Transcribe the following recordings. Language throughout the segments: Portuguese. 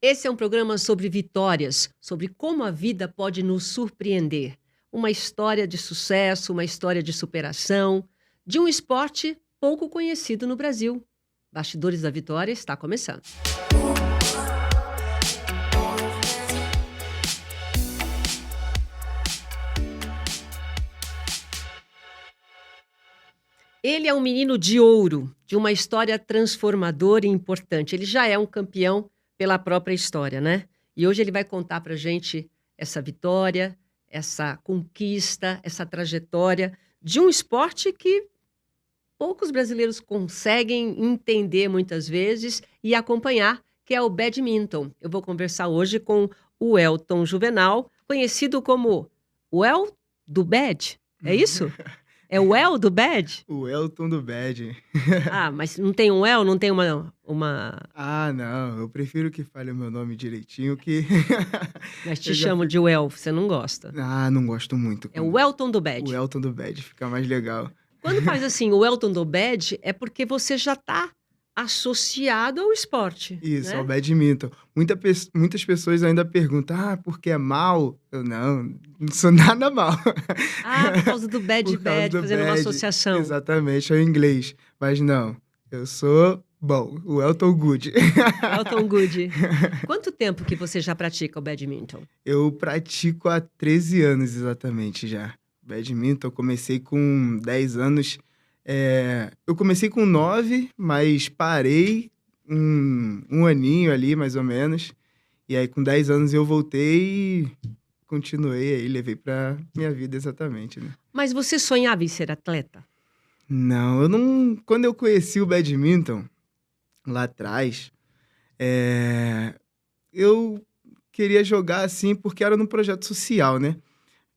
Esse é um programa sobre vitórias, sobre como a vida pode nos surpreender. Uma história de sucesso, uma história de superação, de um esporte pouco conhecido no Brasil. Bastidores da Vitória está começando. Ele é um menino de ouro, de uma história transformadora e importante. Ele já é um campeão pela própria história, né? E hoje ele vai contar pra gente essa vitória, essa conquista, essa trajetória de um esporte que poucos brasileiros conseguem entender muitas vezes e acompanhar, que é o badminton. Eu vou conversar hoje com o Elton Juvenal, conhecido como o El do Bad, é isso? É o El do Bad? O Elton do Bad. Ah, mas não tem um El? Não tem uma... Ah, não. Eu prefiro que fale o meu nome direitinho, que... Mas te chamo de El, você não gosta. Ah, não gosto muito. É o Elton do Bad. O Elton do Bad, fica mais legal. Quando faz assim, o Elton do Bad, é porque você já tá associado ao esporte. Isso, né? ao badminton. Muitas pessoas ainda perguntam, porque é mal? Eu não sou nada mal. Ah, por causa do Bad, Por causa do fazendo uma bad, associação. Exatamente, é o inglês. Mas não, eu sou bom, o Elton Good. Elton Good. Quanto tempo que você já pratica o badminton? Eu pratico há 13 anos exatamente já. Badminton, eu comecei com 10 anos. Eu comecei com 9, mas parei um aninho ali, mais ou menos. E aí, com 10 anos, eu voltei e continuei aí, levei pra minha vida exatamente, né? Mas você sonhava em ser atleta? Não, eu não... Quando eu conheci o badminton, lá atrás, eu queria jogar assim, porque era num projeto social, né?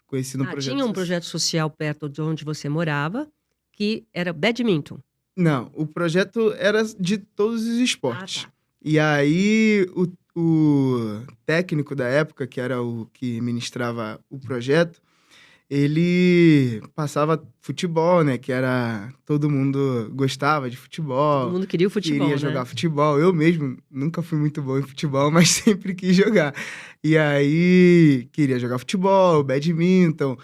Conheci no projeto Tinha um social. projeto social perto de onde você morava, que era badminton. Não, o projeto era de todos os esportes. Ah, tá. E aí, o técnico da época, que era o que ministrava o projeto, ele passava futebol, né? Que era... Todo mundo gostava de futebol. Todo mundo queria o futebol, Queria né? jogar futebol. Eu mesmo nunca fui muito bom em futebol, mas sempre quis jogar. E aí, queria jogar futebol, badminton.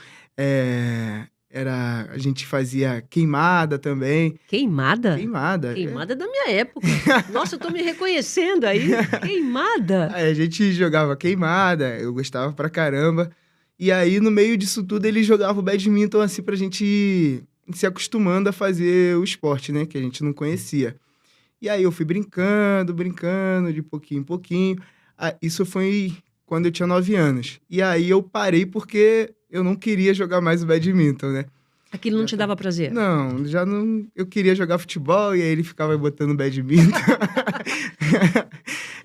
A gente fazia queimada também. Queimada? Queimada. Queimada da minha época. Nossa, eu tô me reconhecendo aí. Queimada. Aí a gente jogava queimada, eu gostava pra caramba. E aí, no meio disso tudo, ele jogava o badminton assim pra gente ir se acostumando a fazer o esporte, né? Que a gente não conhecia. E aí eu fui brincando, de pouquinho em pouquinho. Isso foi quando eu tinha 9 anos. E aí eu parei porque eu não queria jogar mais o badminton, né? Aquilo não te dava prazer? Não, já não... Eu queria jogar futebol e aí ele ficava botando badminton.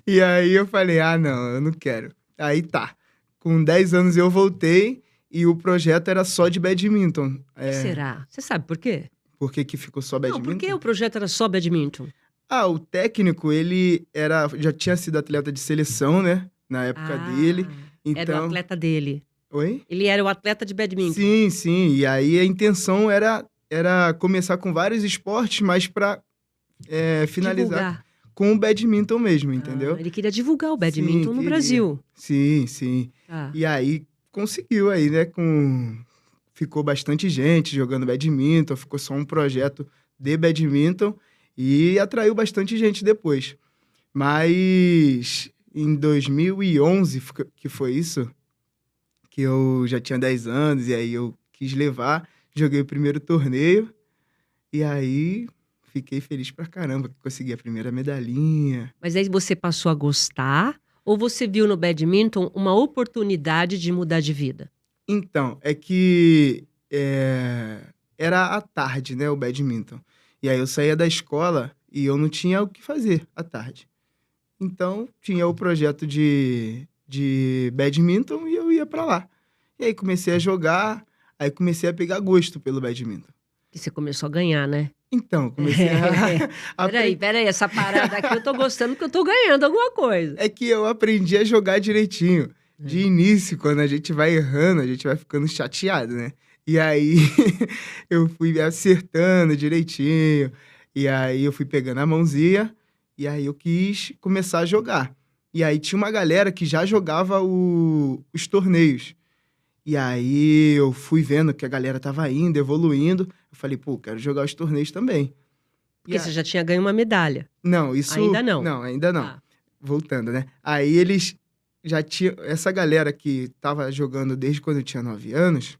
E aí eu falei, não, eu não quero. Aí tá. Com 10 anos eu voltei e o projeto era só de badminton. O que será? Você sabe por quê? Por que ficou só badminton? Não, porque o projeto era só badminton. O técnico, ele já tinha sido atleta de seleção, né? Na época dele. Então... Era o atleta dele. Oi? Ele era o atleta de badminton. Sim, sim. E aí a intenção era começar com vários esportes, mas pra finalizar Divulgar. com o badminton mesmo, entendeu? Ele queria divulgar o badminton no Brasil. Sim, sim. E aí conseguiu aí, né? Ficou bastante gente jogando badminton, ficou só um projeto de badminton e atraiu bastante gente depois. Mas em 2011, que foi isso, que eu já tinha 10 anos e aí eu quis levar, joguei o primeiro torneio e aí fiquei feliz pra caramba que consegui a primeira medalhinha. Mas aí você passou a gostar ou você viu no badminton uma oportunidade de mudar de vida? Então, é que era à tarde, né, o badminton. E aí eu saía da escola e eu não tinha o que fazer à tarde. Então, tinha o projeto de badminton e eu ia pra lá. E aí comecei a jogar, aí comecei a pegar gosto pelo badminton. Que você começou a ganhar, né? Então, comecei a... Peraí, essa parada aqui eu tô gostando porque eu tô ganhando alguma coisa. É que eu aprendi a jogar direitinho. De início, quando a gente vai errando, a gente vai ficando chateado, né? E aí, eu fui acertando direitinho. E aí, eu fui pegando a mãozinha. E aí, eu quis começar a jogar. E aí tinha uma galera que já jogava os torneios. E aí eu fui vendo que a galera tava indo, evoluindo. Eu falei, pô, quero jogar os torneios também. Porque você já tinha ganho uma medalha. Não, isso... Ainda não. Não, ainda não. Ah. Voltando, né? Aí eles já tinham... Essa galera que tava jogando desde quando eu tinha 9 anos,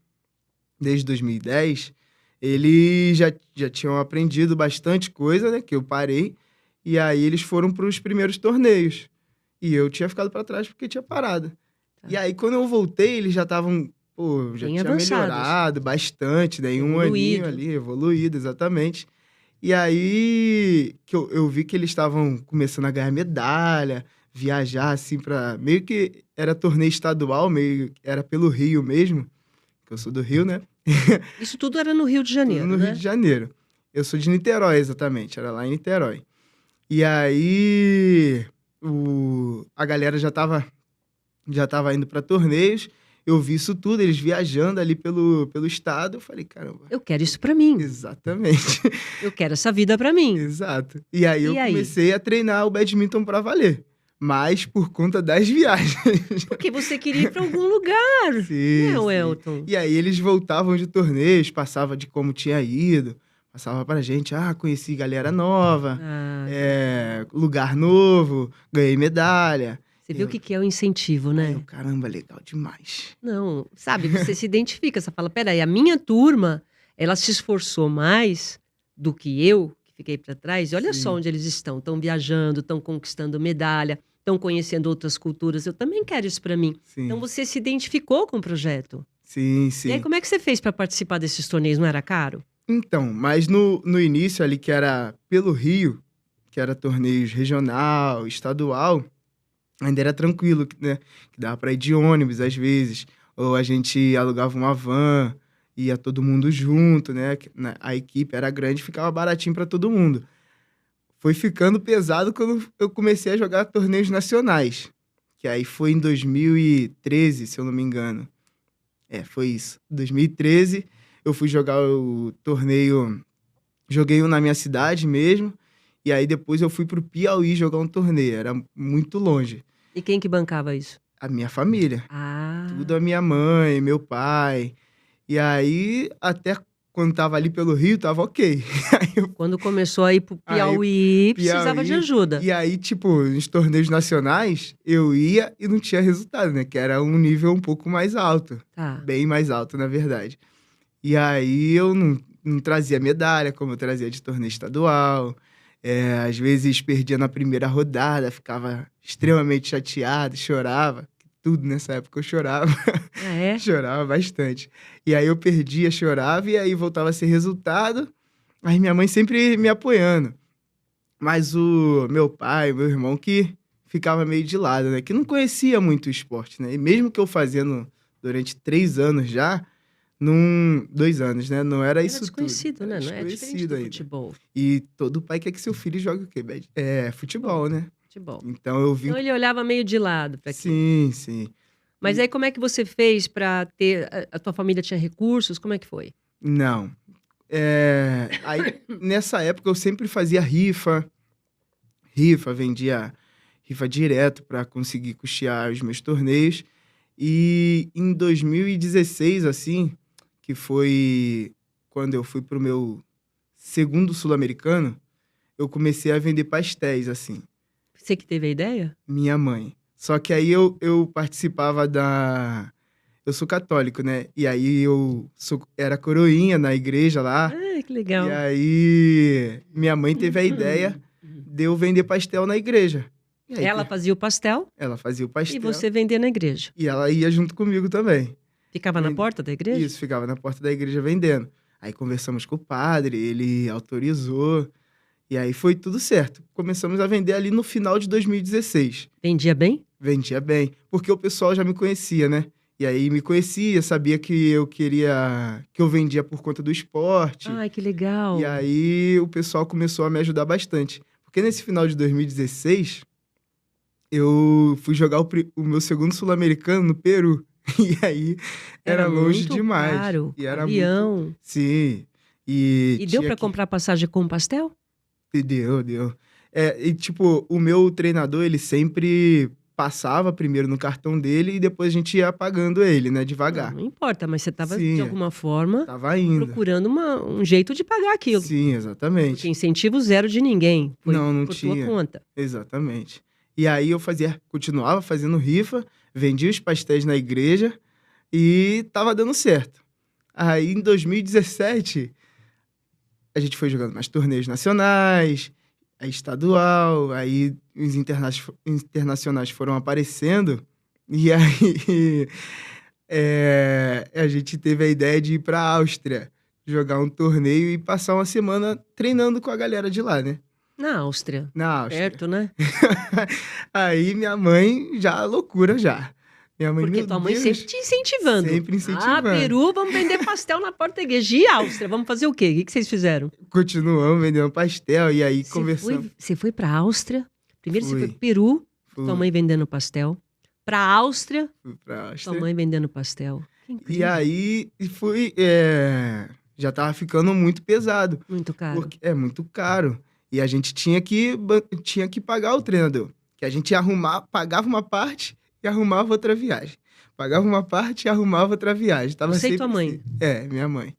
desde 2010, eles já tinham aprendido bastante coisa, né? Que eu parei. E aí eles foram pros primeiros torneios. E eu tinha ficado pra trás porque tinha parado. Tá. E aí, quando eu voltei, eles já estavam... Pô, já tinha melhorado bastante, né? Em um aninho ali, evoluído, exatamente. E aí, que eu vi que eles estavam começando a ganhar medalha, viajar, assim, pra... Meio que era torneio estadual, meio... Era pelo Rio mesmo, que eu sou do Rio, né? Isso tudo era no Rio de Janeiro, tudo no Rio de Janeiro. Eu sou de Niterói, exatamente. Era lá em Niterói. E aí, a galera já tava indo pra torneios. Eu vi isso tudo, eles viajando ali pelo estado. Eu falei, caramba... Eu quero isso pra mim. Exatamente. Eu quero essa vida pra mim. Exato. E aí eu comecei a treinar o badminton pra valer. Mas por conta das viagens. Porque você queria ir pra algum lugar. Sim, né, Elton? E aí eles voltavam de torneios, passava de como tinha ido. Passava pra gente, conheci galera nova, lugar novo, ganhei medalha. Você viu o que é o incentivo, né? Ai, caramba, legal demais. Não, sabe, você se identifica, você fala, peraí, a minha turma, ela se esforçou mais do que eu, que fiquei para trás, e olha só onde eles estão viajando, estão conquistando medalha, estão conhecendo outras culturas, eu também quero isso para mim. Sim. Então você se identificou com o projeto. Sim. E aí como é que você fez para participar desses torneios, não era caro? Então, mas no início ali, que era pelo Rio, que era torneios regional, estadual, ainda era tranquilo, né? Que dava pra ir de ônibus, às vezes. Ou a gente alugava uma van, ia todo mundo junto, né? A equipe era grande, ficava baratinho pra todo mundo. Foi ficando pesado quando eu comecei a jogar torneios nacionais. Que aí foi em 2013, se eu não me engano. Foi isso. 2013, eu fui jogar o torneio... Joguei um na minha cidade mesmo. E aí depois eu fui pro Piauí jogar um torneio. Era muito longe. E quem que bancava isso? A minha família. Tudo a minha mãe, meu pai. E aí, até quando tava ali pelo Rio, tava ok. Quando começou a ir pro Piauí, precisava de ajuda. E aí, tipo, nos torneios nacionais, eu ia e não tinha resultado, né? Que era um nível um pouco mais alto. Bem mais alto, na verdade. E aí, eu não trazia medalha, como eu trazia de torneio estadual. Às vezes perdia na primeira rodada, ficava extremamente chateado, chorava. Tudo nessa época eu chorava. Chorava bastante. E aí eu perdia, chorava, e aí voltava a ser resultado. Aí minha mãe sempre me apoiando. Mas o meu pai, meu irmão, que ficava meio de lado, né? Que não conhecia muito o esporte, né? E mesmo que eu fazendo durante 3 anos já... 2 anos, né? Não era isso desconhecido, tudo. Né? Não é diferente do futebol. E todo pai quer que seu filho jogue o quê? Futebol, né? Futebol. Então eu vi... Então ele olhava meio de lado para aquilo. Sim. Mas aí como é que você fez para ter... A tua família tinha recursos? Como é que foi? Não. Aí, nessa época eu sempre fazia rifa, vendia rifa direto para conseguir custear os meus torneios. E em 2016, assim... que foi quando eu fui pro meu segundo sul-americano, eu comecei a vender pastéis, assim. Você que teve a ideia? Minha mãe. Só que aí eu participava da... Eu sou católico, né? E aí era coroinha na igreja lá. Que legal. E aí minha mãe teve a ideia de eu vender pastel na igreja. Aí, ela fazia o pastel? Ela fazia o pastel. E você vendia na igreja? E ela ia junto comigo também. Ficava na porta da igreja? Isso, ficava na porta da igreja vendendo. Aí conversamos com o padre, ele autorizou. E aí foi tudo certo. Começamos a vender ali no final de 2016. Vendia bem? Vendia bem. Porque o pessoal já me conhecia, né? E aí me conhecia, sabia que eu queria... que eu vendia por conta do esporte. Ai, que legal. E aí o pessoal começou a me ajudar bastante. Porque nesse final de 2016, eu fui jogar o meu segundo sul-americano no Peru. E aí, era longe demais. Caro, e era avião. Muito... Sim. E deu pra comprar passagem com pastel? Deu. E tipo, o meu treinador, ele sempre passava primeiro no cartão dele e depois a gente ia pagando ele, né, devagar. Não importa, mas você estava, de alguma forma, procurando um jeito de pagar aquilo. Sim, exatamente. Porque incentivo zero de ninguém. Foi não por tinha. tua conta. Exatamente. E aí eu continuava fazendo rifa, vendia os pastéis na igreja e tava dando certo. Aí em 2017, a gente foi jogando mais torneios nacionais, estadual, aí os internacionais foram aparecendo, e aí a gente teve a ideia de ir pra Áustria, jogar um torneio e passar uma semana treinando com a galera de lá, né? Na Áustria. Na Áustria. Perto, né? Aí minha mãe, já loucura já. Minha mãe, porque tua mãe sempre te incentivando. Sempre incentivando. Peru, vamos vender pastel na porta da igreja. E Áustria, vamos fazer o quê? O que vocês fizeram? Continuamos vendendo pastel e aí conversando. Você foi pra Áustria? Primeiro você foi pro Peru, tua mãe vendendo pastel. Pra Áustria, fui pra Áustria. tua mãe vendendo pastel. E aí fui... já tava ficando muito pesado. Muito caro. Porque é muito caro. E a gente tinha que pagar o treinador. Que a gente pagava uma parte e arrumava outra viagem. Pagava uma parte e arrumava outra viagem. Tava Você sempre e tua mãe? Minha mãe.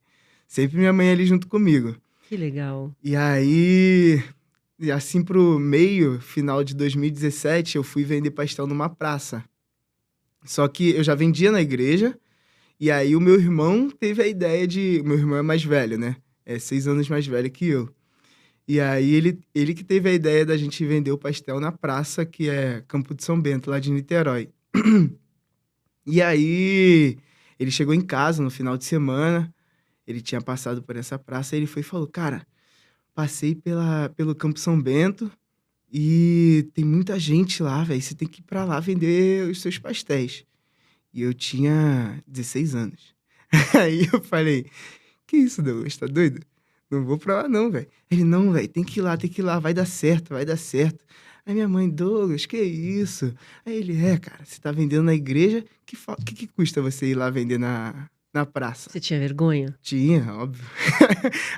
Sempre minha mãe ali junto comigo. Que legal. E aí, assim pro final de 2017, eu fui vender pastel numa praça. Só que eu já vendia na igreja, e aí o meu irmão teve a ideia de... O meu irmão é mais velho, né? É 6 anos mais velho que eu. E aí ele que teve a ideia da gente vender o pastel na praça, que é Campo de São Bento, lá de Niterói. E aí ele chegou em casa no final de semana, ele tinha passado por essa praça, e ele foi e falou, cara, passei pelo Campo São Bento e tem muita gente lá, velho, você tem que ir pra lá vender os seus pastéis. E eu tinha 16 anos. Aí eu falei, que isso, Douglas, tá doido? Não vou pra lá não, velho. Ele, não, velho, tem que ir lá, vai dar certo, vai dar certo. Aí minha mãe, Douglas, que isso? Aí ele, cara, você tá vendendo na igreja, que custa você ir lá vender na praça? Você tinha vergonha? Tinha, óbvio.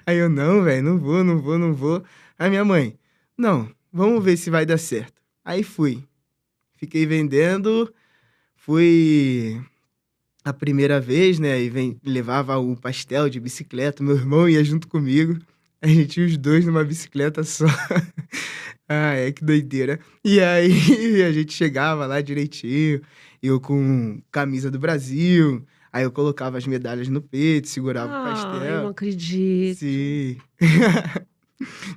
Aí eu, não, velho, não vou. Aí minha mãe, não, vamos ver se vai dar certo. Aí fui. Fiquei vendendo, fui... A primeira vez, né, e levava o pastel de bicicleta, meu irmão ia junto comigo, a gente ia os dois numa bicicleta só. Que doideira. E aí a gente chegava lá direitinho, eu com camisa do Brasil, aí eu colocava as medalhas no peito, segurava o pastel. Eu não acredito. Sim.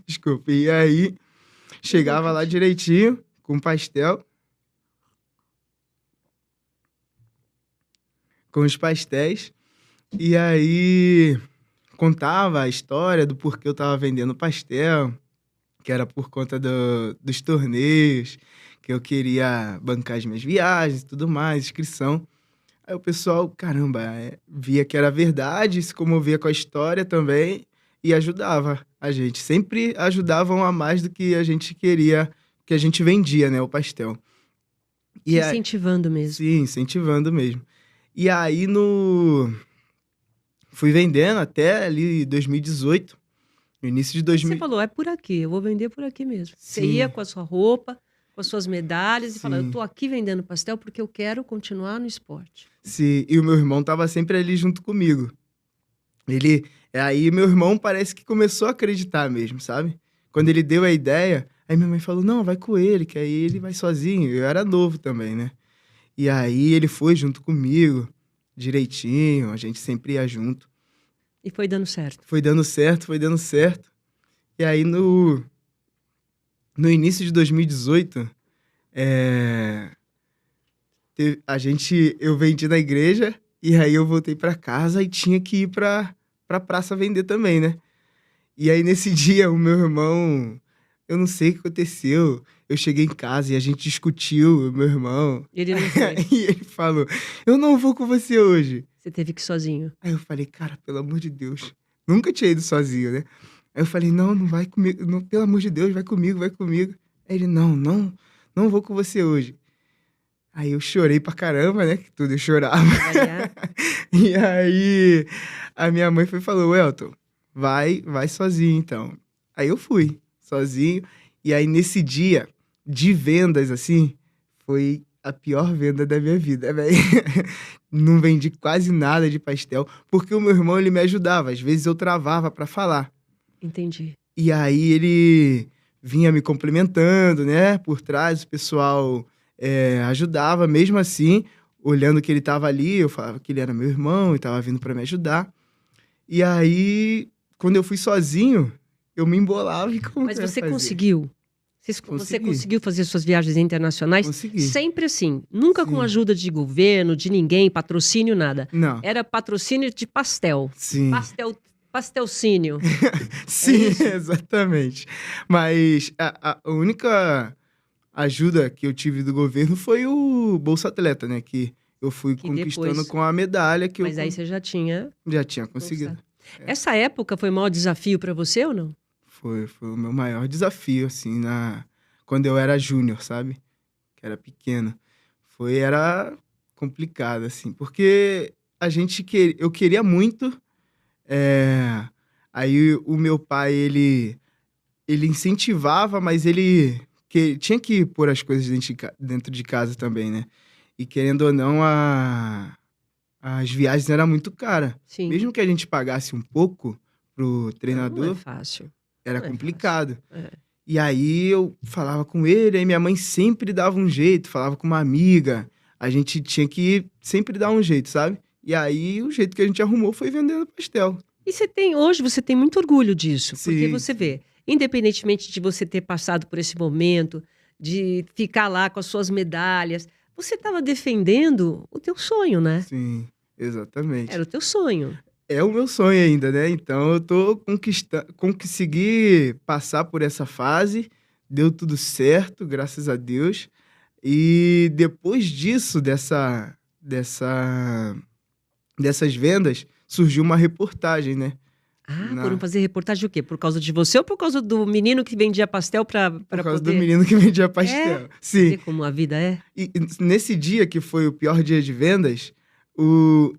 Desculpa. E aí chegava lá direitinho, com o pastel, com os pastéis, e aí contava a história do porquê eu tava vendendo pastel, que era por conta dos torneios, que eu queria bancar as minhas viagens e tudo mais, inscrição. Aí o pessoal, caramba, via que era verdade, se comovia com a história também e ajudava a gente. Sempre ajudavam a mais do que a gente queria, que a gente vendia, né, o pastel. E incentivando mesmo. Sim, incentivando mesmo. E aí, fui vendendo até ali 2018, no início de 2000... Você falou, é por aqui, eu vou vender por aqui mesmo. Sim. Você ia com a sua roupa, com as suas medalhas, Sim. E falava, eu tô aqui vendendo pastel porque eu quero continuar no esporte. Sim, e o meu irmão tava sempre ali junto comigo. Aí meu irmão parece que começou a acreditar mesmo, sabe? Quando ele deu a ideia, aí minha mãe falou, não, vai com ele, que aí ele vai sozinho. Eu era novo também, né? E aí ele foi junto comigo, direitinho, a gente sempre ia junto. E foi dando certo? Foi dando certo. E aí no início de 2018, eu vendi na igreja, e aí eu voltei pra casa e tinha que ir pra praça vender também, né? E aí nesse dia o meu irmão... Eu não sei o que aconteceu. Eu cheguei em casa e a gente discutiu, meu irmão. Ele não foi. E ele falou, eu não vou com você hoje. Você teve que ir sozinho. Aí eu falei, cara, pelo amor de Deus. Nunca tinha ido sozinho, né? Aí eu falei, não vai comigo. Não, pelo amor de Deus, vai comigo. Aí ele, não vou com você hoje. Aí eu chorei pra caramba, né? Que tudo eu chorava. E aí a minha mãe falou, Elton, vai sozinho então. Aí eu fui. Sozinho, e aí nesse dia de vendas, assim, foi a pior venda da minha vida, velho. Não vendi quase nada de pastel, porque o meu irmão, ele me ajudava. Às vezes eu travava pra falar. Entendi. E aí ele vinha me cumprimentando, né? Por trás, o pessoal ajudava. Mesmo assim, olhando que ele tava ali, eu falava que ele era meu irmão e tava vindo pra me ajudar. E aí, quando eu fui sozinho, eu me embolava e como Mas que eu você fazia? conseguiu? Você Consegui. conseguiu fazer suas viagens internacionais? Consegui. Sempre assim. Nunca Sim. com ajuda de governo, de ninguém, patrocínio, nada. Não. Era patrocínio de pastel. Sim. Pastelcínio. Sim, isso? exatamente. Mas a única ajuda que eu tive do governo foi o Bolsa Atleta, né? Que eu fui Que conquistando depois- com a medalha que Mas aí você já tinha... já tinha conseguido. Essa época foi o maior desafio para você ou não? Foi o meu maior desafio, assim, quando eu era júnior, sabe? Que era pequeno. Era complicado, assim, porque eu queria muito. Aí o meu pai, ele incentivava, mas ele tinha que pôr as coisas dentro de casa também, né? E querendo ou não, as viagens eram muito caras. Sim. Mesmo que a gente pagasse um pouco pro treinador, Não é fácil. era Não é complicado. fácil. E aí eu falava com ele, aí minha mãe sempre dava um jeito, falava com uma amiga. A gente tinha que sempre dar um jeito, sabe? E aí o jeito que a gente arrumou foi vendendo pastel. E hoje você tem muito orgulho disso, porque Sim. você vê, independentemente de você ter passado por esse momento, de ficar lá com as suas medalhas, você estava defendendo o teu sonho, né? Sim, exatamente. Era o teu sonho. É o meu sonho ainda, né? Então eu tô consegui passar por essa fase, deu tudo certo, graças a Deus. E depois disso, dessas vendas, surgiu uma reportagem, né? Foram fazer reportagem o quê? Por causa de você ou por causa do menino que vendia pastel para poder... Por causa do menino que vendia pastel. Sim. Vê como a vida é? E nesse dia, que foi o pior dia de vendas,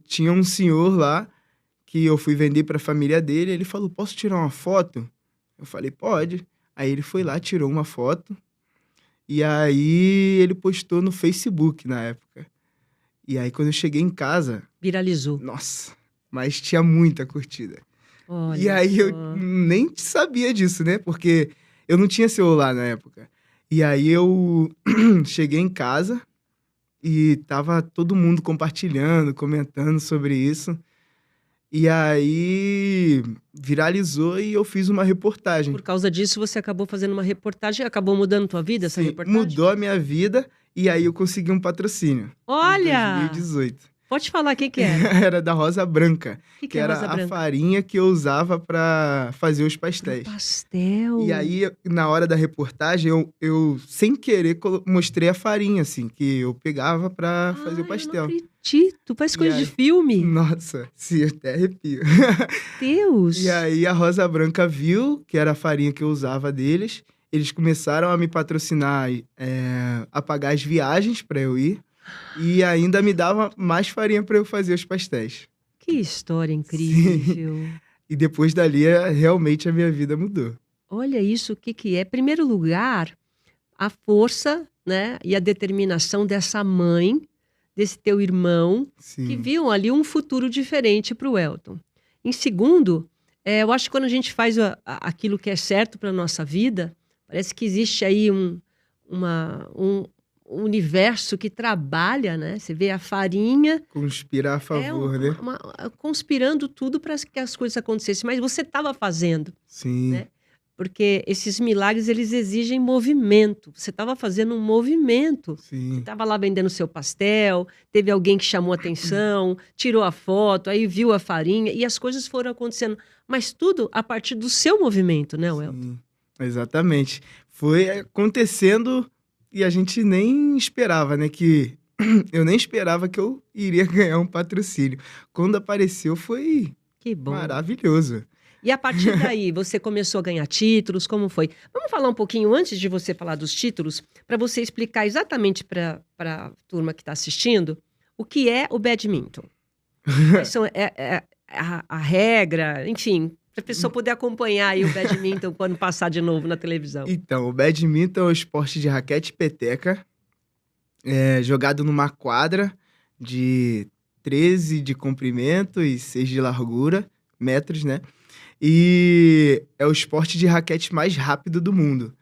tinha um senhor lá que eu fui vender para a família dele. Ele falou, posso tirar uma foto? Eu falei, pode. Aí ele foi lá, tirou uma foto. E aí ele postou no Facebook na época. E aí quando eu cheguei em casa... Viralizou. Nossa, mas tinha muita curtida. Olha e aí só. eu nem sabia disso, né? Porque eu não tinha celular na época. E aí eu cheguei em casa e tava todo mundo compartilhando, comentando sobre isso. E aí viralizou e eu fiz uma reportagem. Por causa disso, você acabou fazendo uma reportagem, acabou mudando tua vida, essa Sim, reportagem? mudou a minha vida e aí eu consegui um patrocínio. Olha! Em 2018. Pode falar quem que era? Era da Rosa Branca. Que é era Rosa a Branca? farinha que eu usava pra fazer os pastéis. Pastel. E aí, na hora da reportagem, eu sem querer, mostrei a farinha, assim, que eu pegava pra fazer o pastel. Eu não acredito, parece E coisa aí- de filme. Nossa, sim, até arrepio. Deus. E aí, a Rosa Branca viu que era a farinha que eu usava deles. Eles começaram a me patrocinar, a pagar as viagens pra eu ir. E ainda me dava mais farinha pra eu fazer os pastéis. Que história incrível. E depois dali, realmente a minha vida mudou. Olha isso, o que que é? Em primeiro lugar, a força, né, e a determinação dessa mãe, desse teu irmão, Sim. que viam ali um futuro diferente para o Elton. Em segundo, eu acho que quando a gente faz aquilo que é certo para a nossa vida, parece que existe aí um universo que trabalha, né? Você vê a farinha... Conspirar a favor, né? Conspirando tudo para que as coisas acontecessem. Mas você estava fazendo, Sim. né? Porque esses milagres, eles exigem movimento. Você estava fazendo um movimento. Sim. Você estava lá vendendo seu pastel, teve alguém que chamou atenção, tirou a foto, aí viu a farinha, e as coisas foram acontecendo. Mas tudo a partir do seu movimento, né, Elton? Sim, exatamente. Foi acontecendo e a gente nem esperava, né? Eu nem esperava que eu iria ganhar um patrocínio. Quando apareceu, foi Que bom. maravilhoso. E a partir daí, você começou a ganhar títulos? Como foi? Vamos falar um pouquinho, antes de você falar dos títulos, para você explicar exatamente para a turma que está assistindo o que é o badminton. Quais são a regra, enfim, para a pessoa poder acompanhar aí o badminton quando passar de novo na televisão. Então, o badminton é o esporte de raquete e peteca. jogado numa quadra de 13 de comprimento e 6 de largura, metros, né? E é o esporte de raquete mais rápido do mundo.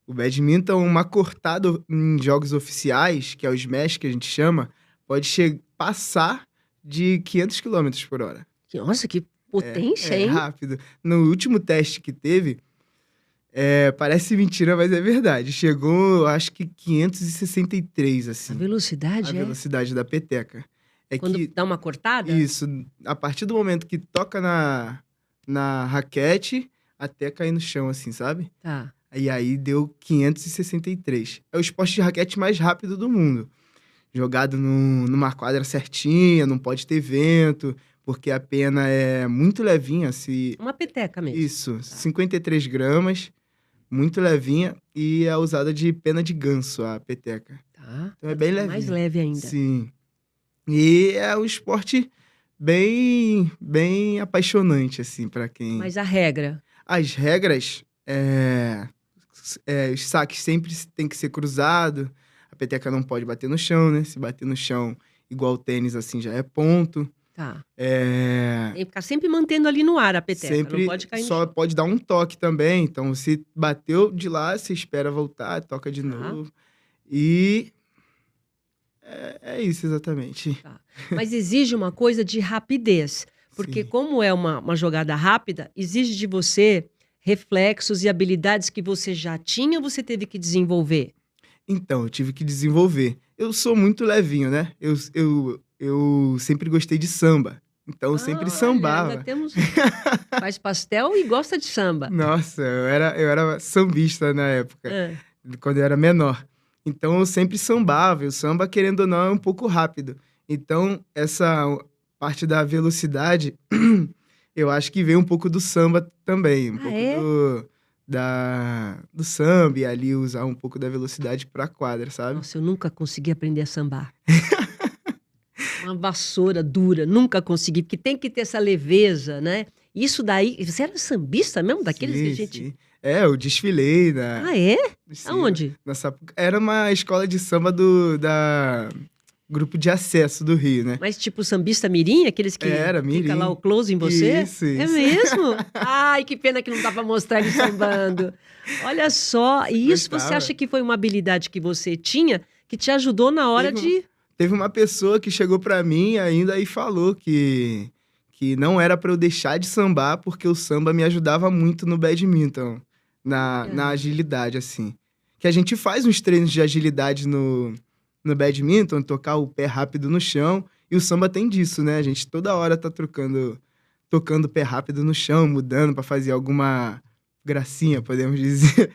O badminton, uma cortada em jogos oficiais, que é o smash que a gente chama, pode passar de 500 km por hora. Nossa, que potência, hein? É rápido. No último teste que teve, parece mentira, mas é verdade. Chegou, acho que 563, assim. A velocidade, A velocidade da peteca. Quando dá uma cortada? Isso. A partir do momento que toca na raquete, até cair no chão, assim, sabe? Tá. E aí deu 563. É o esporte de raquete mais rápido do mundo. Jogado numa quadra certinha, não pode ter vento, porque a pena é muito levinha. Uma peteca mesmo. Isso, 53 gramas, muito levinha, e é usada de pena de ganso, a peteca. Tá. Então é bem levinha. Mais leve ainda. Sim. E é um esporte bem apaixonante, assim, para quem... Mas a regra? As regras, os saques sempre tem que ser cruzado, a peteca não pode bater no chão, né? Se bater no chão, igual o tênis, assim, já é ponto. Tá. Tem que ficar sempre mantendo ali no ar a peteca, sempre não pode cair no só chão. pode dar um toque também, então se bateu de lá, você espera voltar, toca de novo. E é isso exatamente. Tá. Mas exige uma coisa de rapidez, porque Sim. como é uma jogada rápida, exige de você reflexos e habilidades que você já tinha ou você teve que desenvolver? Então, eu tive que desenvolver. Eu sou muito levinho, né? Eu sempre gostei de samba. Então, eu sempre sambava. Ainda temos... Faz pastel e gosta de samba. Nossa, eu era sambista na época, quando eu era menor. Então, eu sempre sambava. E o samba, querendo ou não, é um pouco rápido. Então, essa parte da velocidade, eu acho que veio um pouco do samba também. Um pouco do samba e ali usar um pouco da velocidade pra quadra, sabe? Nossa, eu nunca consegui aprender a sambar. Uma vassoura dura, nunca consegui, porque tem que ter essa leveza, né? Isso daí, você era sambista mesmo? Daqueles que a gente... Sim. Eu desfilei Sim, aonde? Era uma escola de samba da Grupo de Acesso do Rio, né? Mas tipo sambista mirim? Aqueles que fica lá o close em você? Isso. É mesmo? Ai, que pena que não dá pra mostrar ele sambando. Olha só, e isso você acha que foi uma habilidade que você tinha que te ajudou na hora de... Teve uma pessoa que chegou pra mim ainda e falou que não era pra eu deixar de sambar, porque o samba me ajudava muito no badminton, na agilidade, assim. Que a gente faz uns treinos de agilidade no badminton, tocar o pé rápido no chão, e o samba tem disso, né? A gente toda hora tá tocando o pé rápido no chão, mudando pra fazer alguma gracinha, podemos dizer.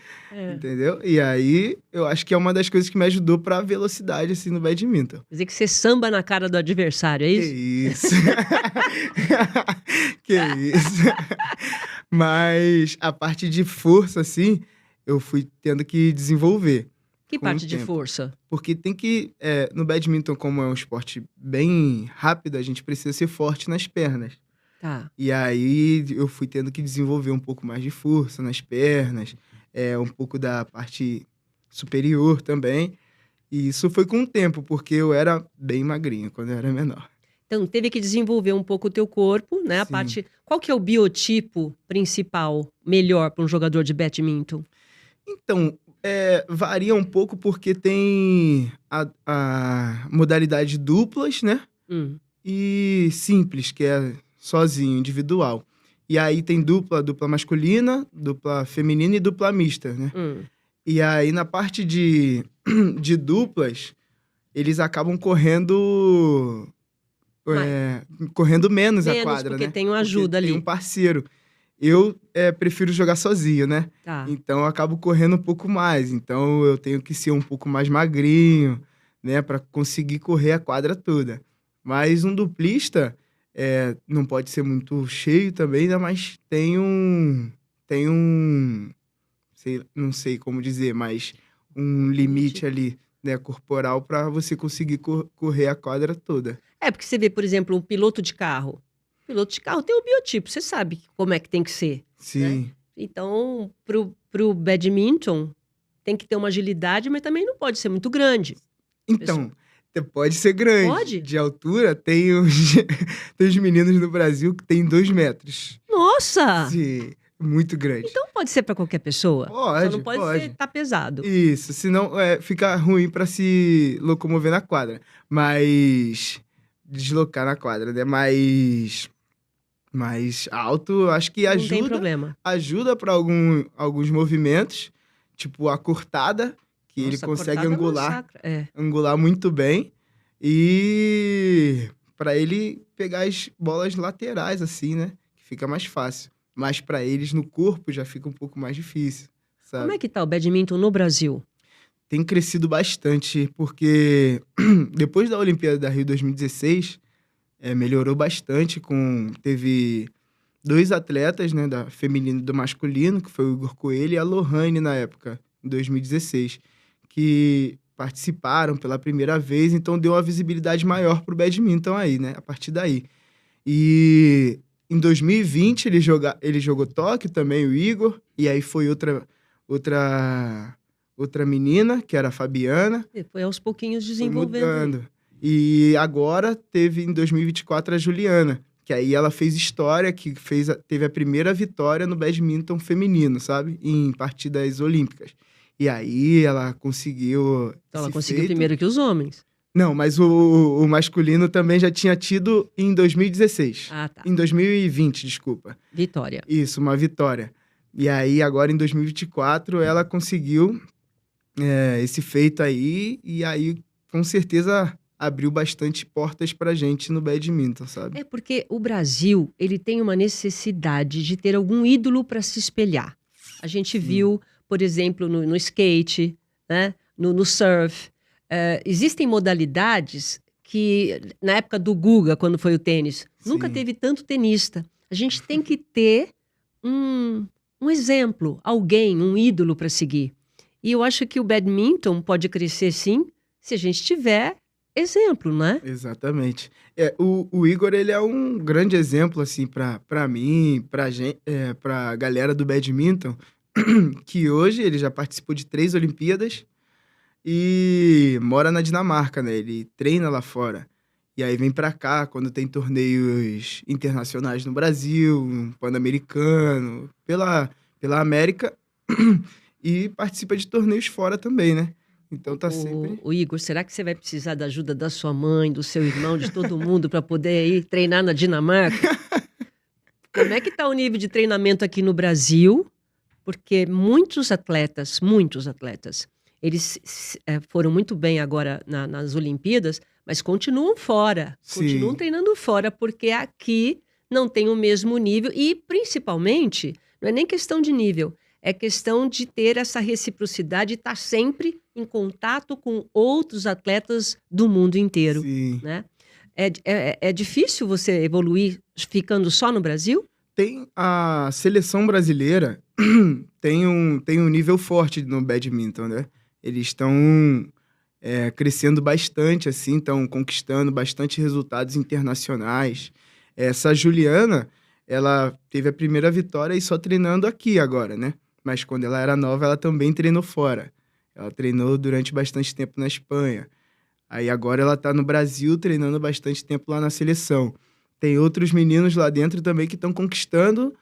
Entendeu? E aí, eu acho que é uma das coisas que me ajudou pra velocidade, assim, no badminton. Quer dizer que você samba na cara do adversário, é isso? Que isso. Mas a parte de força, assim, eu fui tendo que desenvolver. Que parte de força? Porque tem que... no badminton, como é um esporte bem rápido, a gente precisa ser forte nas pernas. Tá. E aí, eu fui tendo que desenvolver um pouco mais de força nas pernas, um pouco da parte superior também. E isso foi com o tempo, porque eu era bem magrinho quando eu era menor. Então, teve que desenvolver um pouco o teu corpo, né? A parte... Qual que é o biotipo principal, melhor para um jogador de badminton? Então, varia um pouco porque tem a modalidade duplas, né? E simples, que é sozinho, individual. E aí tem dupla masculina, dupla feminina e dupla mista, né? E aí na parte de duplas, eles acabam correndo menos a quadra, porque né? tem uma ajuda ali. Tem um parceiro. Eu prefiro jogar sozinho, né? Tá. Então eu acabo correndo um pouco mais. Então eu tenho que ser um pouco mais magrinho, né? Pra conseguir correr a quadra toda. Mas um duplista não pode ser muito cheio também, né? Mas tem um não sei como dizer, mas um limite ali, né, corporal para você conseguir correr a quadra toda. Porque você vê, por exemplo, um piloto de carro. O piloto de carro tem o biotipo, você sabe como é que tem que ser. Sim. Né? Então, pro badminton, tem que ter uma agilidade, mas também não pode ser muito grande. Então, pode ser grande. Pode? De altura, tem uns meninos no Brasil que tem 2 metros. Nossa! Sim, muito grande. Então pode ser para qualquer pessoa? Pode, Só não pode ser, tá pesado. Isso, senão fica ruim pra se locomover na quadra. Mas... deslocar na quadra, né? Mais alto, eu acho que Não tem problema. ajuda para alguns movimentos, tipo a cortada, que ele consegue angular muito bem, e para ele pegar as bolas laterais, assim, né? Que fica mais fácil. Mas para eles no corpo já fica um pouco mais difícil, sabe? Como é que tá o badminton no Brasil? Tem crescido bastante, porque depois da Olimpíada da Rio 2016, melhorou bastante. Teve 2 atletas, né, da feminino e do masculino, que foi o Igor Coelho e a Lohane, na época, em 2016, que participaram pela primeira vez, então deu uma visibilidade maior pro badminton aí, né, a partir daí. E em 2020 ele jogou Tóquio também, o Igor, e aí foi outra menina, que era a Fabiana. E foi aos pouquinhos desenvolvendo. E agora teve, em 2024, a Juliana, que aí ela fez história, que teve a primeira vitória no badminton feminino, sabe? Em partidas olímpicas. E aí ela conseguiu... Então ela conseguiu primeiro que os homens. Não, mas o masculino também já tinha tido em 2016. Ah, tá. Em 2020, desculpa. Vitória. Isso, uma vitória. E aí, agora em 2024, ela conseguiu esse feito aí, e aí, com certeza, abriu bastante portas pra gente no badminton, sabe? É porque o Brasil, ele tem uma necessidade de ter algum ídolo para se espelhar. A gente viu, por exemplo, no skate, né? no surf. Existem modalidades que, na época do Guga, quando foi o tênis, nunca teve tanto tenista. A gente tem que ter um exemplo, alguém, um ídolo para seguir. E eu acho que o badminton pode crescer, sim, se a gente tiver exemplo, né? Exatamente. O Igor, ele é um grande exemplo, assim, pra mim, pra galera do badminton, que hoje ele já participou de 3 Olimpíadas e mora na Dinamarca, né? Ele treina lá fora. E aí vem pra cá quando tem torneios internacionais no Brasil, um Pan-Americano, pela América, e participa de torneios fora também, né? Então tá sempre... O Igor, será que você vai precisar da ajuda da sua mãe, do seu irmão, de todo mundo para poder ir treinar na Dinamarca? Como é que tá o nível de treinamento aqui no Brasil? Porque muitos atletas, eles foram muito bem agora nas Olimpíadas, mas continuam fora, continuam treinando fora, porque aqui não tem o mesmo nível e, principalmente, não é nem questão de nível, é questão de ter essa reciprocidade e estar sempre em contato com outros atletas do mundo inteiro. Sim. Né? É difícil você evoluir ficando só no Brasil? Tem a seleção brasileira, tem um nível forte no badminton, né? Eles estão crescendo bastante, assim, estão conquistando bastante resultados internacionais. Essa Juliana, ela teve a primeira vitória e só treinando aqui agora, né? Mas quando ela era nova, ela também treinou fora. Ela treinou durante bastante tempo na Espanha. Aí agora ela tá no Brasil treinando bastante tempo lá na seleção. Tem outros meninos lá dentro também que estão conquistando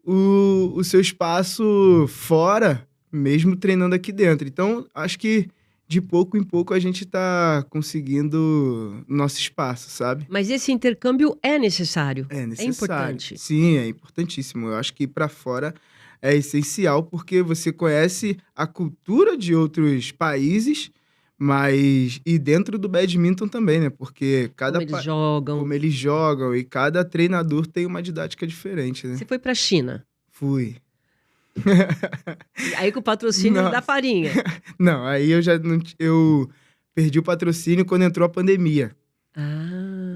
o seu espaço fora, mesmo treinando aqui dentro. Então, acho que de pouco em pouco a gente tá conseguindo nosso espaço, sabe? Mas esse intercâmbio é necessário. É necessário. É importante. Sim, é importantíssimo. Eu acho que ir para fora é essencial porque você conhece a cultura de outros países, mas e dentro do badminton também, né? Porque como eles jogam e cada treinador tem uma didática diferente, né? Você foi para a China? Fui. Aí com o patrocínio da farinha. Não, aí eu perdi o patrocínio quando entrou a pandemia.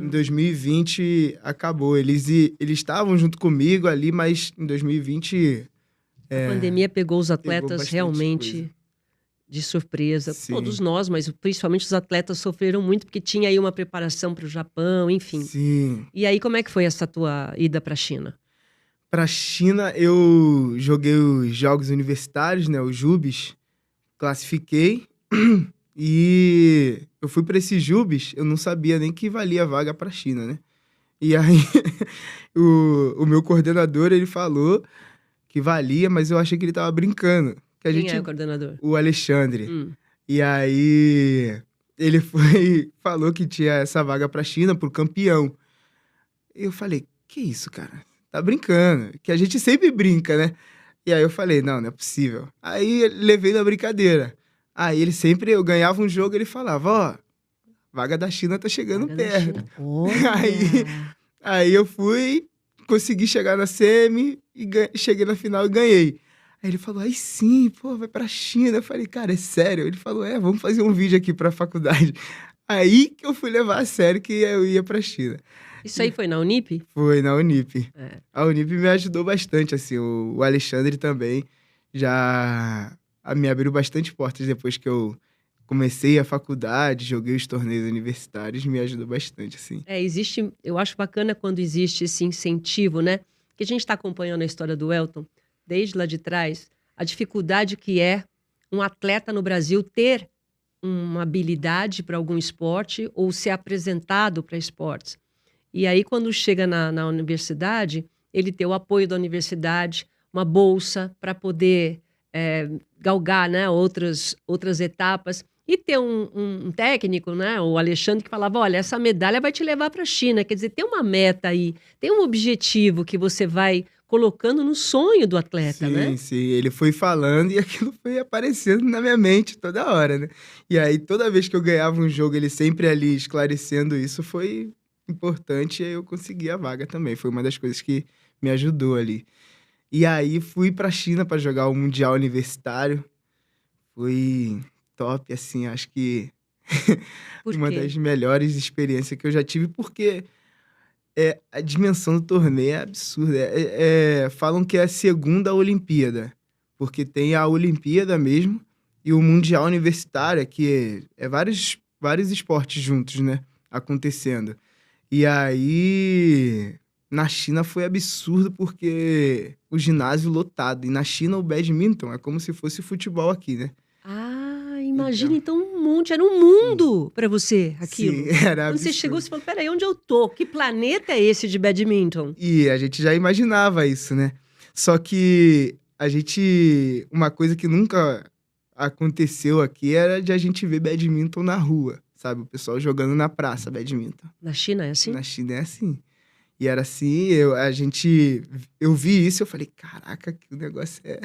Em 2020 acabou. Eles estavam junto comigo ali, mas em 2020 a pandemia pegou os atletas realmente de surpresa. Sim. Todos nós, mas principalmente os atletas sofreram muito porque tinha aí uma preparação para o Japão, enfim. Sim. E aí como é que foi essa tua ida para a China? Para a China eu joguei os Jogos Universitários, né, os JUBs, classifiquei E eu fui para esse JUBES, eu não sabia nem que valia vaga para a China, né? E aí, o meu coordenador, ele falou que valia, mas eu achei que ele tava brincando. Que Quem é o coordenador? O Alexandre. E aí, ele falou que tinha essa vaga pra China, pro campeão. E eu falei, que isso, cara? Tá brincando. Que a gente sempre brinca, né? E aí eu falei, não é possível. Aí, levei na brincadeira. Aí, eu ganhava um jogo, ele falava, ó, vaga da China tá chegando perto. Aí eu fui, consegui chegar na semi, e cheguei na final e ganhei. Aí ele falou, aí sim, pô, vai pra China. Eu falei, cara, é sério? Ele falou, vamos fazer um vídeo aqui pra faculdade. Aí que eu fui levar a sério que eu ia pra China. Isso aí foi na Unip? Foi, na Unip. A Unip me ajudou bastante, assim, o Alexandre também já me abriu bastante portas depois que eu comecei a faculdade, joguei os torneios universitários, me ajudou bastante, assim. Eu acho bacana quando existe esse incentivo, né? Que a gente está acompanhando a história do Elton, desde lá de trás, a dificuldade que é um atleta no Brasil ter uma habilidade para algum esporte ou ser apresentado para esportes. E aí, quando chega na universidade, ele ter o apoio da universidade, uma bolsa para poder galgar, né, outras etapas. E ter um técnico, né, o Alexandre, que falava, olha, essa medalha vai te levar para a China. Quer dizer, tem uma meta aí, tem um objetivo que você vai colocando no sonho do atleta, sim, né? Sim, ele foi falando e aquilo foi aparecendo na minha mente toda hora, né? E aí, toda vez que eu ganhava um jogo, ele sempre ali esclarecendo isso, foi importante e aí eu consegui a vaga também. Foi uma das coisas que me ajudou ali. E aí, fui pra China para jogar o Mundial Universitário. Foi top, assim, acho que uma das melhores experiências que eu já tive, porque a dimensão do torneio é absurda. Falam que é a segunda Olimpíada, porque tem a Olimpíada mesmo e o Mundial Universitário, que é vários esportes juntos, né, acontecendo. E aí, na China foi absurdo, porque o ginásio lotado. E na China, o badminton é como se fosse futebol aqui, né? Imagina, então era um mundo para você, aquilo. Sim, era absurdo. Quando você chegou, você falou, peraí, onde eu tô? Que planeta é esse de badminton? E a gente já imaginava isso, né? Só que uma coisa que nunca aconteceu aqui era de a gente ver badminton na rua, sabe? O pessoal jogando na praça badminton. Na China é assim? Na China é assim. E era assim, eu vi isso e eu falei, caraca, que o negócio é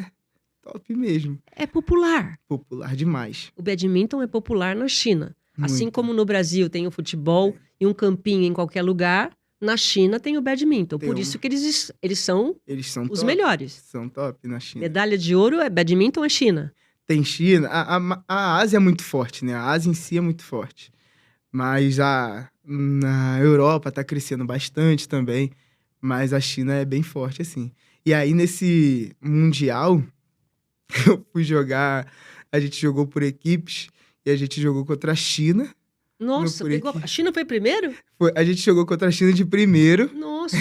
top mesmo. É popular. Popular demais. O badminton é popular na China. Muito. Assim como no Brasil tem o futebol e um campinho em qualquer lugar, na China tem o badminton. Por isso que eles são os top. melhores. São top na China. Medalha de ouro badminton é China. Tem China. A Ásia é muito forte, né? A Ásia em si é muito forte. Mas na Europa tá crescendo bastante também. Mas a China é bem forte, assim. E aí, nesse Mundial, eu fui jogar... A gente jogou por equipes e a gente jogou contra a China. Nossa, a China foi primeiro? A gente jogou contra a China de primeiro. Nossa!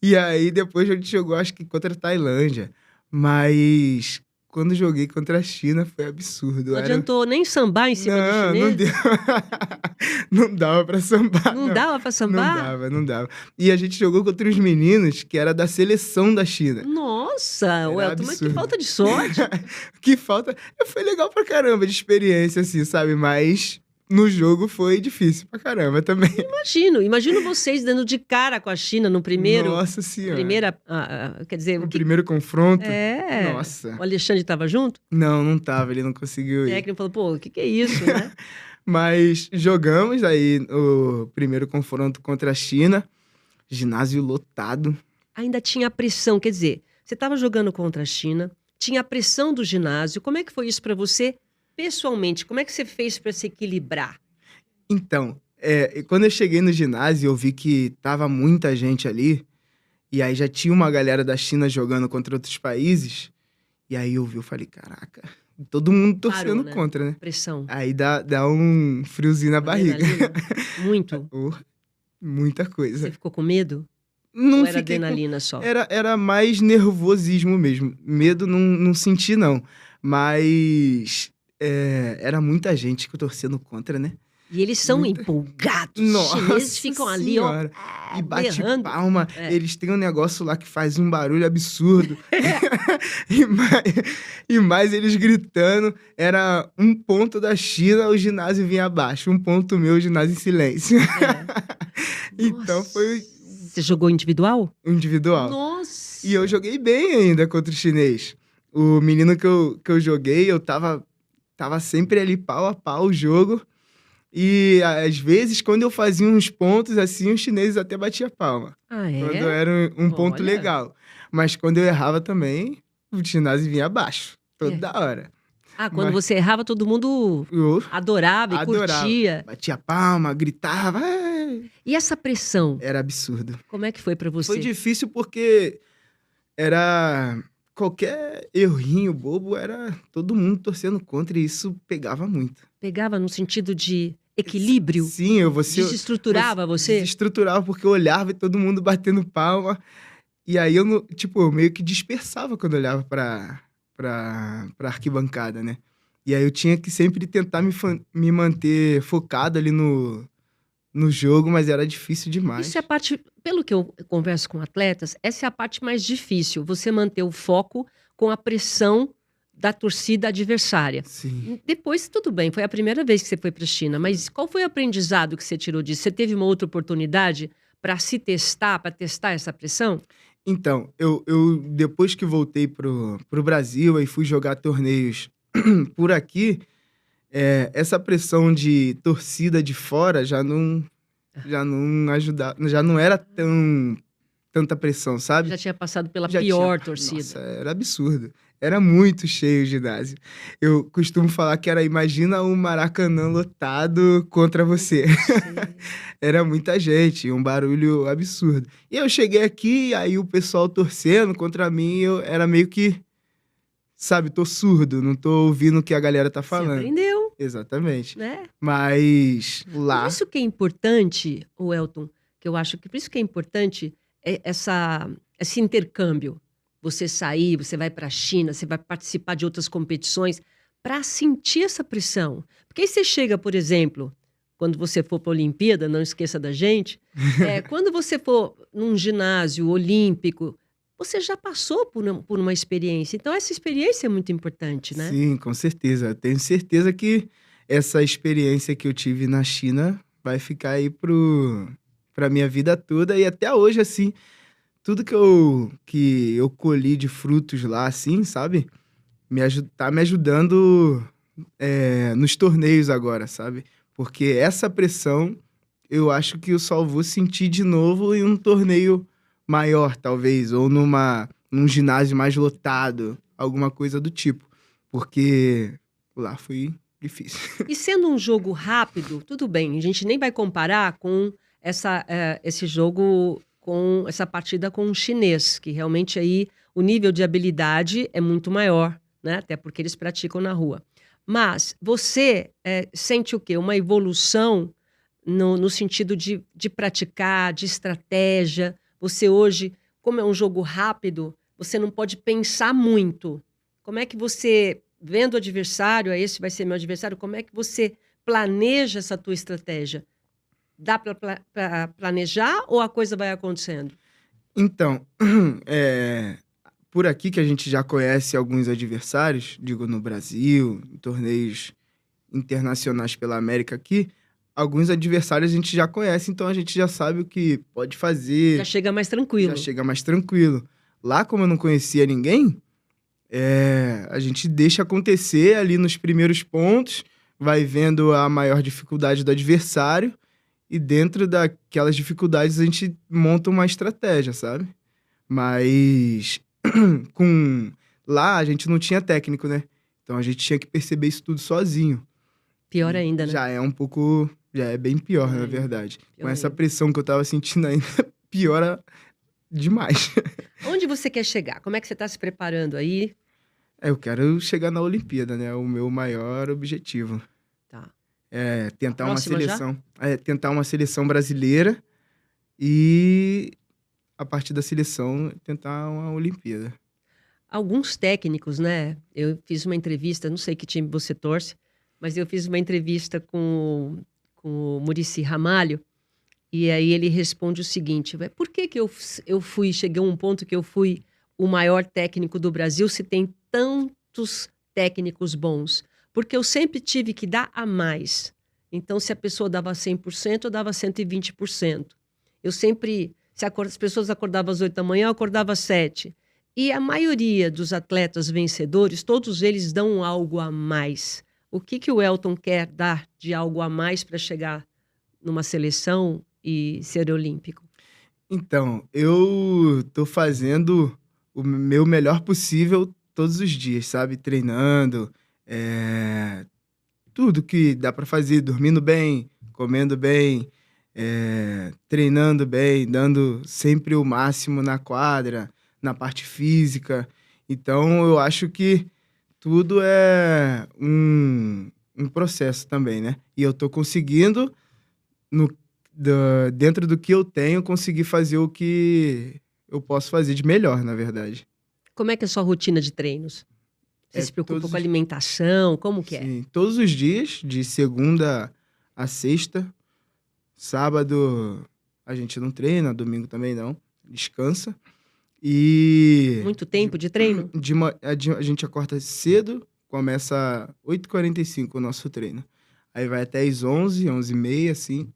E aí, depois a gente jogou, acho que contra a Tailândia. Mas... Quando joguei contra a China, foi absurdo. Não adiantou nem sambar em cima do chinês? Não deu. Não dava pra sambar. Não dava pra sambar? Não dava. E a gente jogou contra os meninos, que era da seleção da China. Nossa, Elton, mas que falta de sorte. Que falta... Foi legal pra caramba de experiência, assim, sabe? Mas... No jogo foi difícil pra caramba também. Imagino vocês dando de cara com a China no primeiro... Nossa Senhora. Quer dizer... Primeiro confronto. Nossa. O Alexandre tava junto? Não tava, ele não conseguiu ir. O técnico falou, pô, o que é isso, né? Mas jogamos aí o primeiro confronto contra a China. Ginásio lotado. Ainda tinha pressão, quer dizer, você tava jogando contra a China, tinha a pressão do ginásio. Como é que foi isso pra você? Pessoalmente, como é que você fez para se equilibrar? Então, quando eu cheguei no ginásio, eu vi que tava muita gente ali, e aí já tinha uma galera da China jogando contra outros países, e aí eu falei, caraca, todo mundo torcendo contra, né? Pressão. Aí dá um friozinho na barriga. Muito? Muita coisa. Você ficou com medo? Não Ou era adrenalina só? Era mais nervosismo mesmo. Medo não senti, não. Mas... era muita gente torcendo contra, né? E eles são empolgados. Nossa, os chineses ficam ali, ó, e bate berrando. palma. Eles têm um negócio lá que faz um barulho absurdo. e mais eles gritando. Era um ponto da China, o ginásio vinha abaixo. Um ponto meu, o ginásio em silêncio. Então foi... Você jogou individual? Individual. Nossa! E eu joguei bem ainda contra o chinês. O menino que eu joguei, eu tava sempre ali pau a pau o jogo. E, às vezes, quando eu fazia uns pontos, assim, os chineses até batiam palma. Ah, é? Quando era um ponto legal. Mas quando eu errava também, o ginásio vinha abaixo. Toda hora. Ah, quando você errava, todo mundo adorava e curtia. Batia palma, gritava. E essa pressão? Era absurdo. Como é que foi pra você? Foi difícil porque era... Qualquer errinho bobo, era todo mundo torcendo contra, e isso pegava muito. Pegava no sentido de equilíbrio? Sim, desestruturava você? Desestruturava, porque eu olhava e todo mundo batendo palma. E aí eu meio que dispersava quando eu olhava pra arquibancada, né? E aí eu tinha que sempre tentar me manter focado ali no jogo, mas era difícil demais. Isso é a parte, pelo que eu converso com atletas, essa é a parte mais difícil, você manter o foco com a pressão da torcida adversária. Sim. Depois, tudo bem, foi a primeira vez que você foi para a China, mas qual foi o aprendizado que você tirou disso? Você teve uma outra oportunidade para se testar, para testar essa pressão? Então, eu depois que voltei pro Brasil e fui jogar torneios por aqui, essa pressão de torcida de fora já não ajudava, já não era tanta pressão, sabe? Já tinha passado pela pior torcida. Nossa, era absurdo. Era muito cheio o ginásio. Eu costumo falar que imagina um Maracanã lotado contra você. Era muita gente, um barulho absurdo. E eu cheguei aqui, aí o pessoal torcendo contra mim, eu era meio que, sabe, tô surdo, não tô ouvindo o que a galera tá falando. Você aprendeu. Exatamente. Né? Mas lá... Por isso que é importante, o Elton, que eu acho que por isso que é importante esse intercâmbio. Você sair, você vai para a China, você vai participar de outras competições para sentir essa pressão. Porque aí você chega, por exemplo, quando você for para a Olimpíada, não esqueça da gente, quando você for num ginásio olímpico, você já passou por uma experiência. Então, essa experiência é muito importante, né? Sim, com certeza. Eu tenho certeza que essa experiência que eu tive na China vai ficar aí pra minha vida toda. E até hoje, assim, tudo que eu colhi de frutos lá, assim, sabe? Tá me ajudando nos torneios agora, sabe? Porque essa pressão, eu acho que eu só vou sentir de novo em um torneio maior, talvez, ou num ginásio mais lotado, alguma coisa do tipo. Porque lá foi difícil. E sendo um jogo rápido, tudo bem, a gente nem vai comparar com esse jogo, com essa partida com o chinês, que realmente aí o nível de habilidade é muito maior, né? Até porque eles praticam na rua. Mas você sente o quê? Uma evolução no sentido de praticar, de estratégia. Você hoje, como é um jogo rápido, você não pode pensar muito. Como é que você, vendo o adversário, esse vai ser meu adversário, como é que você planeja essa tua estratégia? Dá para planejar ou a coisa vai acontecendo? Então, por aqui que a gente já conhece alguns adversários, digo no Brasil, em torneios internacionais pela América aqui, alguns adversários a gente já conhece, então a gente já sabe o que pode fazer. Já chega mais tranquilo. Já chega mais tranquilo. Lá, como eu não conhecia ninguém, a gente deixa acontecer ali nos primeiros pontos, vai vendo a maior dificuldade do adversário e dentro daquelas dificuldades a gente monta uma estratégia, sabe? Mas lá a gente não tinha técnico, né? Então a gente tinha que perceber isso tudo sozinho. Pior ainda, né? Já é bem pior, na verdade. Com essa pressão que eu tava sentindo ainda, piora demais. Onde você quer chegar? Como é que você tá se preparando aí? Eu quero chegar na Olimpíada, né? O meu maior objetivo. Tá. Tentar uma seleção. Tentar uma seleção brasileira e, a partir da seleção, tentar uma Olimpíada. alguns técnicos, né? Eu fiz uma entrevista, não sei que time você torce, mas eu fiz uma entrevista com o Muricy Ramalho, e aí ele responde o seguinte: por que que cheguei a um ponto que eu fui o maior técnico do Brasil se tem tantos técnicos bons? Porque eu sempre tive que dar a mais. Então, se a pessoa dava 100%, eu dava 120%. Eu sempre, as pessoas acordavam às 8 da manhã, eu acordava às 7. E a maioria dos atletas vencedores, todos eles dão algo a mais. O que o Elton quer dar de algo a mais para chegar numa seleção e ser olímpico? Então, eu tô fazendo o meu melhor possível todos os dias, sabe? Treinando, tudo que dá para fazer, dormindo bem, comendo bem, treinando bem, dando sempre o máximo na quadra, na parte física. Então, eu acho que tudo é um processo também, né? E eu tô conseguindo, dentro do que eu tenho, conseguir fazer o que eu posso fazer de melhor, na verdade. Como é que é a sua rotina de treinos? Você se preocupa com a alimentação? Como que é? Sim, todos os dias, de segunda a sexta. Sábado a gente não treina, domingo também não, descansa. E muito tempo de treino? A gente acorda cedo, começa 8h45 o nosso treino. Aí vai até às 11, 11h30, assim.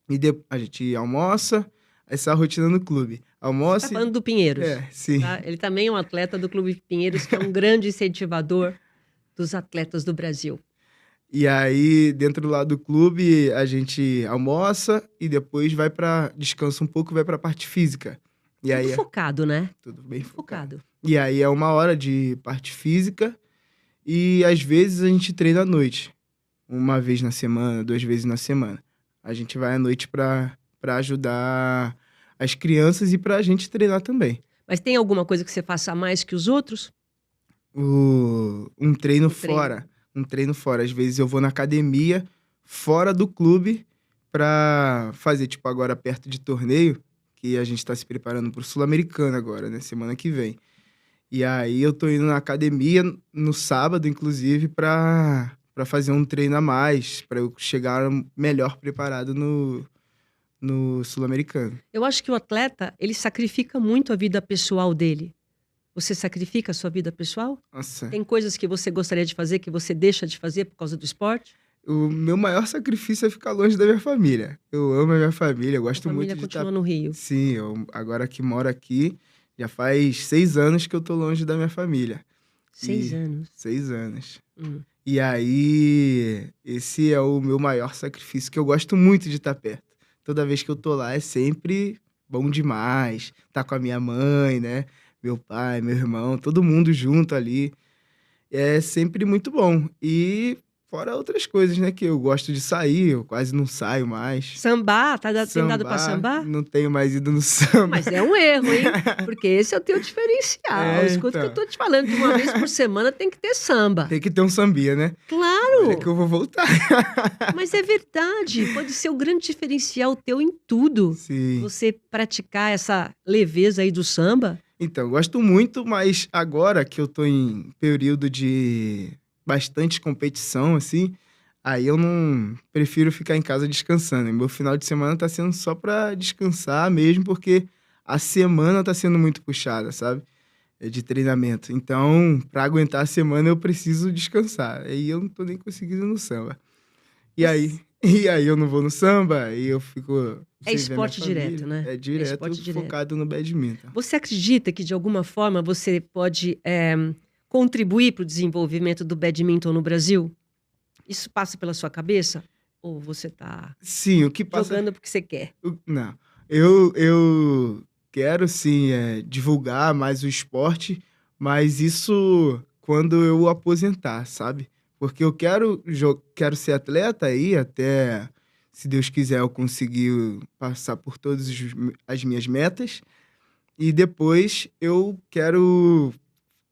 E a gente almoça, essa é a rotina no clube. Almoça. Você tá falando do Pinheiros. Sim. Tá? Ele também é um atleta do Clube Pinheiros, que é um grande incentivador dos atletas do Brasil. E aí, dentro lá do clube, a gente almoça e depois descansa um pouco e vai pra parte física. E tudo focado, né? Tudo bem focado. E aí é 1 hora de parte física e às vezes a gente treina à noite. 1 vez na semana, 2 vezes na semana. A gente vai à noite pra ajudar as crianças e pra gente treinar também. Mas tem alguma coisa que você faça mais que os outros? Um treino fora. Um treino fora. Às vezes eu vou na academia, fora do clube, pra fazer, tipo, agora perto de torneio, que a gente tá se preparando pro Sul-Americano agora, né? Semana que vem. E aí eu tô indo na academia no sábado, inclusive, pra fazer um treino a mais, pra eu chegar melhor preparado no Sul-Americano. Eu acho que o atleta, ele sacrifica muito a vida pessoal dele. Você sacrifica a sua vida pessoal? Nossa. Tem coisas que você gostaria de fazer que você deixa de fazer por causa do esporte? O meu maior sacrifício é ficar longe da minha família. Eu amo a minha família, eu gosto muito de estar... A família continua no Rio? Sim, eu agora que moro aqui, já faz 6 anos que eu tô longe da minha família. 6 anos? 6 anos. E aí, esse é o meu maior sacrifício, que eu gosto muito de estar perto. Toda vez que eu tô lá é sempre bom demais. Tá com a minha mãe, né? Meu pai, meu irmão, todo mundo junto ali. É sempre muito bom. E fora outras coisas, né? Que eu gosto de sair, eu quase não saio mais. Sambar? Tem dado pra sambar? Não tenho mais ido no samba. Mas é um erro, hein? Porque esse é o teu diferencial. Escuta o que eu tô te falando, que 1 vez por semana tem que ter samba. Tem que ter um sambinha, né? Claro! Olha que eu vou voltar. Mas é verdade, pode ser o grande diferencial teu em tudo. Sim. Você praticar essa leveza aí do samba. Então, eu gosto muito, mas agora que eu tô em período de bastante competição, assim, aí eu não prefiro ficar em casa descansando. Meu final de semana tá sendo só pra descansar mesmo, porque a semana tá sendo muito puxada, sabe? De treinamento. Então, pra aguentar a semana, eu preciso descansar. Aí eu não tô nem conseguindo ir no samba. E aí eu não vou no samba, e eu fico... É esporte direto, né? É direto, focado no badminton. Você acredita que, de alguma forma, você pode contribuir para o desenvolvimento do badminton no Brasil? Isso passa pela sua cabeça? Ou você tá sim, o que passa... jogando porque você quer? Não. Eu quero, sim, divulgar mais o esporte, mas isso quando eu aposentar, sabe? Porque eu quero ser atleta aí até, se Deus quiser, eu conseguir passar por todas as minhas metas. E depois eu quero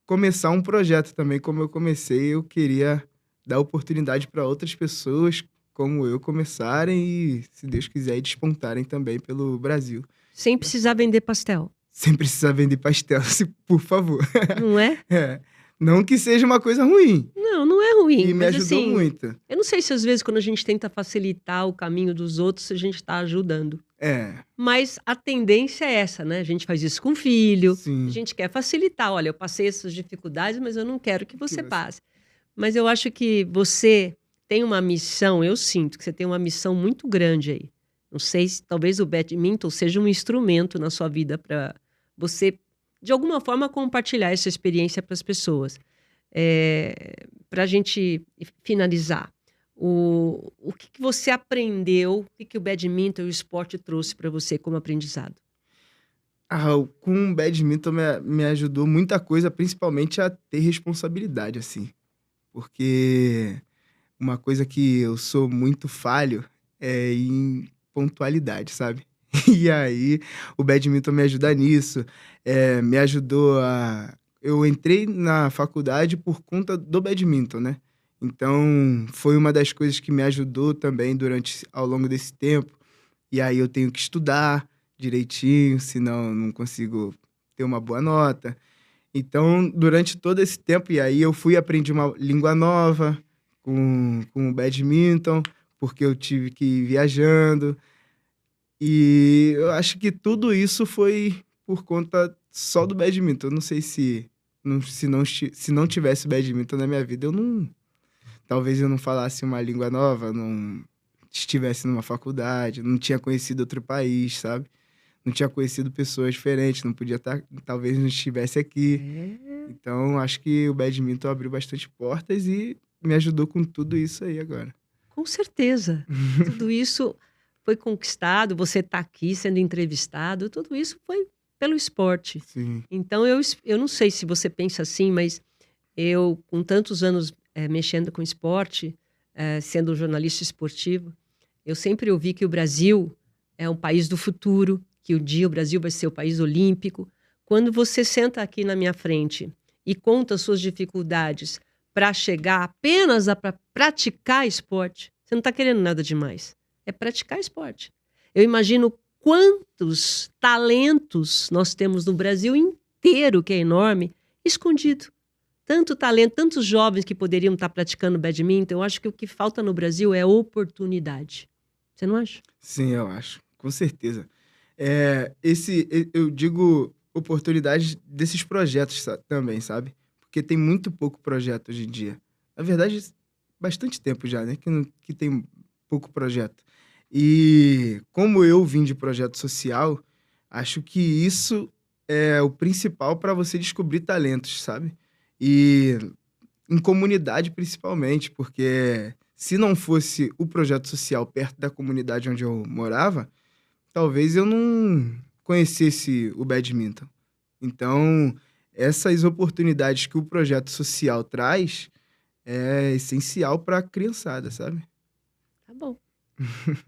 começar um projeto também, como eu comecei. Eu queria dar oportunidade para outras pessoas como eu começarem e, se Deus quiser, despontarem também pelo Brasil. Sem precisar vender pastel. sem precisar vender pastel, por favor. Não é? Não que seja uma coisa ruim. Não é ruim. E me ajudou assim, muito. Eu não sei se às vezes quando a gente tenta facilitar o caminho dos outros, a gente está ajudando. Mas a tendência é essa, né? A gente faz isso com o filho. Sim. A gente quer facilitar. Olha, eu passei essas dificuldades, mas eu não quero que você passe. Mas eu acho que você tem uma missão, eu sinto que você tem uma missão muito grande aí. Não sei se talvez o badminton seja um instrumento na sua vida para você, de alguma forma, compartilhar essa experiência para as pessoas. Para a gente finalizar, o que você aprendeu, o que o badminton e o esporte trouxe para você como aprendizado? Com o badminton me ajudou muita coisa, principalmente a ter responsabilidade, assim. Porque uma coisa que eu sou muito falho é em pontualidade, sabe? E aí, o badminton me ajuda nisso. Me ajudou a... Eu entrei na faculdade por conta do badminton, né? Então, foi uma das coisas que me ajudou também ao longo desse tempo. E aí, eu tenho que estudar direitinho, senão não consigo ter uma boa nota. Então, durante todo esse tempo, e aí eu aprendi uma língua nova com o badminton, porque eu tive que ir viajando. E eu acho que tudo isso foi por conta só do badminton. Eu não sei se não tivesse badminton na minha vida, talvez eu não falasse uma língua nova, não estivesse numa faculdade, não tinha conhecido outro país, sabe? Não tinha conhecido pessoas diferentes, não podia estar, talvez não estivesse aqui. Então, acho que o badminton abriu bastante portas e me ajudou com tudo isso aí agora. Com certeza. Tudo isso foi conquistado, você está aqui sendo entrevistado, tudo isso foi pelo esporte. Sim. Então, eu não sei se você pensa assim, mas eu, com tantos anos mexendo com esporte, sendo jornalista esportivo, eu sempre ouvi que o Brasil é um país do futuro, que um dia o Brasil vai ser o país olímpico. Quando você senta aqui na minha frente e conta suas dificuldades para chegar apenas a praticar esporte, você não está querendo nada demais. É praticar esporte. Eu imagino quantos talentos nós temos no Brasil inteiro, que é enorme, escondido. Tanto talento, tantos jovens que poderiam estar praticando badminton. Eu acho que o que falta no Brasil é oportunidade. Você não acha? Sim, eu acho. Com certeza. Eu digo oportunidades desses projetos também, sabe? Porque tem muito pouco projeto hoje em dia. Na verdade, bastante tempo já, né? Que tem pouco projeto. E como eu vim de projeto social, acho que isso é o principal para você descobrir talentos, sabe? E em comunidade, principalmente, porque se não fosse o projeto social perto da comunidade onde eu morava, talvez eu não conhecesse o badminton. Então, essas oportunidades que o projeto social traz é essencial para a criançada, sabe? Tá bom.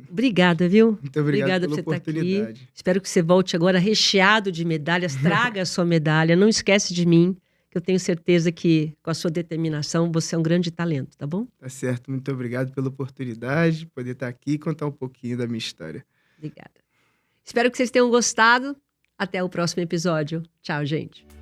Obrigada, viu? Muito obrigado pela por você oportunidade. estar aqui. Espero que você volte agora recheado de medalhas. Traga a sua medalha. Não esquece de mim, que eu tenho certeza que, com a sua determinação, você é um grande talento, tá bom? Tá certo. Muito obrigado pela oportunidade de poder estar aqui e contar um pouquinho da minha história. Obrigada. Espero que vocês tenham gostado. Até o próximo episódio. Tchau, gente.